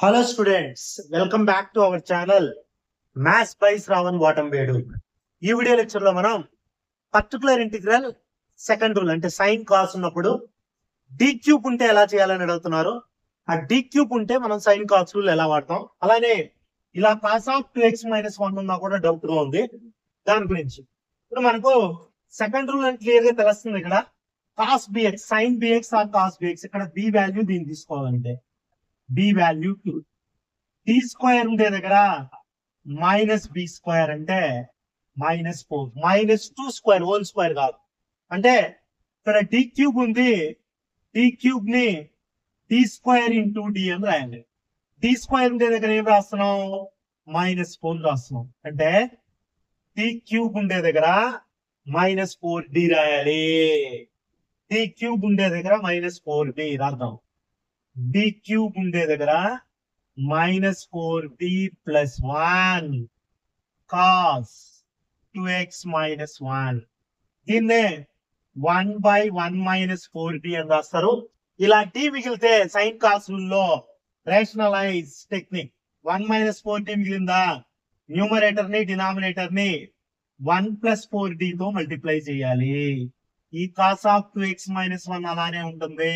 Hello students, welcome back to our channel Maths by Shravan Vatambedu. ఈ video lecture లో మనం particular integral second rule అంటే sine cos ఉన్నప్పుడు d cube ఉంటే ఎలా చేయాలని అడుగుతున్నారు. ఆ d క్యూబ్ ఉంటే మనం సైన్ కాస్ రూల్ ఎలా వాడతాం, అలానే ఇలా cos ఆఫ్ 2x - 1 ఉన్నా కూడా డౌట్ గా ఉంది దాని గురించి. ఇప్పుడు మనకు సెకండ్ రూల్ అని క్లియర్ గా తెలుస్తుంది. ఇక్కడ cos bx sin bx or cos bx, ఇక్కడ b వాల్యూ దీన్ని తీసుకోవాలంటే b వాల్యూ t స్క్వేర్ ఉండే దగ్గర మైనస్ బి స్క్వేర్ అంటే -4 -2 స్క్వేర్ హోల్ స్క్వేర్ కాదు. అంటే ఇక్కడ d క్యూబ్ ఉంది, d క్యూబ్ ని t స్క్వేర్ ఇంటూ d అని రాయాలి. d స్క్వేర్ ఉండే దగ్గర ఏం రాస్తున్నాం, -4 రాస్తున్నాం. అంటే d క్యూబ్ ఉండే దగ్గర -4d రాయాలి. d క్యూబ్ ఉండే దగ్గర -4d రాద్దాం. d క్యూబ్ ఉండే దగ్గర -4d + 1 cos 2x - 1. దీన్నే 1/1 - 4d అని రాస్తారు. ఇలా d మిగిలితే సైన్ కాస్ రూల్లో రేషనలైజ్ టెక్నిక్ 1 - 4d మిగిలిందా, న్యూమరేటర్ ని డినామినేటర్ ని 1 + 4d తో మల్టిప్లై చేయాలి. ఈ cos ఆఫ్ 2x - 1 అలానే ఉంటుంది.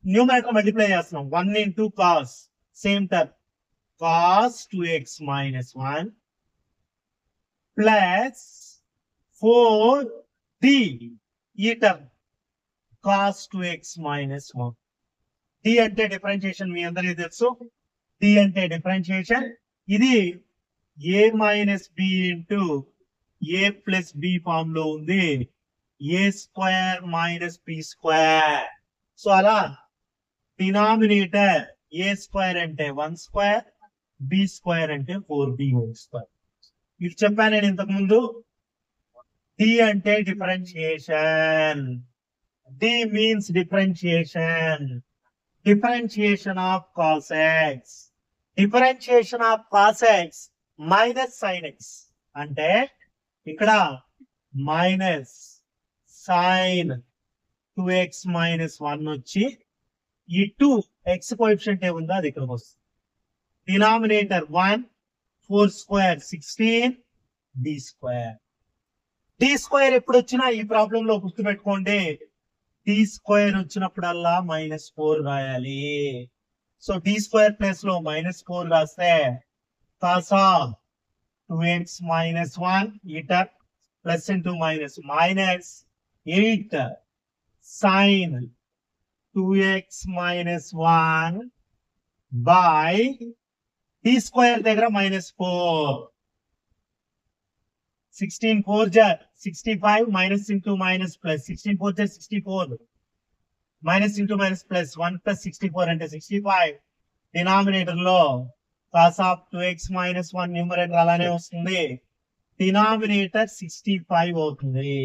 న్యూమరేటర్ మల్టిప్లై చేస్తున్నాం, 1 into cos same term cos 2x - 1 plus 4d ఈ టర్మ్ cos 2x - 1. d అంటే డిఫరెన్షియేషన్ మీ అందరికీ తెలుసు. d అంటే డిఫరెన్షియేషన్. ఇది a - b into a + b form లో ఉంది. a² - b². సో అలా డినామినేటర్ a² అంటే 1² b² అంటే 4b². మీకు చెప్పాను నేను ఇంతకు ముందు, d అంటే differentiation. d means differentiation. Differentiation of cos x, differentiation of cos x minus sin x. అంటే ఇక్కడ మైనస్ sin 2x - 1 వచ్చి ఈ 2 x కోఎఫిషియంట్ ఏముందో అది ఇక్కడికి వస్తుంది. Denominator 1 4² 16 d². d² ఎప్పుడు వచ్చినా ఈ ప్రాబ్లం లో గుర్తుపెట్టుకోండి, d² వచ్చినప్పుడల్లా -4 రాయాలి. సో d² ప్లేస్ లో -4 రాస్తే cos of 2x - 1 eater plus into minus -8 sin 2x - 1 by d² దగ్గర -4. 16 4 జా 65 మైనస్ ఇంటూ మైనస్ ప్లస్ 16 4 జా 64 మైనస్ ఇంటూ మైనస్ ప్లస్ 1 + 64 అంటే 65. డినామినేటర్ లో cos ఆఫ్ 2x - 1 న్యూమరేటర్ అలానే వస్తుంది. డినామినేటర్ 65 అవుతుంది.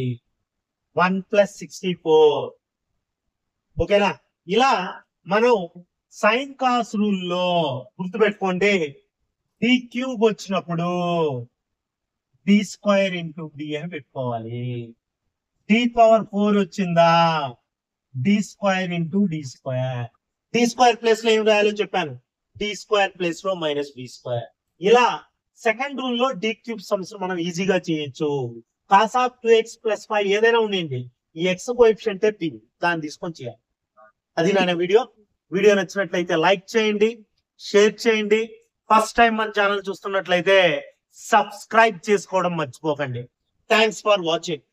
1 + 64. ఓకేనా? ఇలా మనం సైన్ కాస్ రూల్లో గుర్తుపెట్టుకోండి, d క్యూబ్ వచ్చినప్పుడు d² ఇంటూ d అని పెట్టుకోవాలి. d⁴ వచ్చిందా, d² into d². d² place లో ఏం రాయాలో చెప్పాను, d² ప్లేస్ లో -b². ఇలా సెకండ్ రూల్ లో d క్యూబ్ సమ్స్ మనం ఈజీగా చేయొచ్చు. cos ఆఫ్ 2x + 5 ఏదైనా ఉండండి, ఈ x కోఎఫిషియంట్ p దాన్ని తీసుకొని చేయాలి. అది నా వీడియో నచ్చినట్లయితే లైక్ చేయండి, షేర్ చేయండి. ఫస్ట్ టైం మన ఛానల్ చూస్తున్నట్లయితే సబ్స్క్రైబ్ చేసుకోవడం మర్చిపోకండి. Thanks for watching.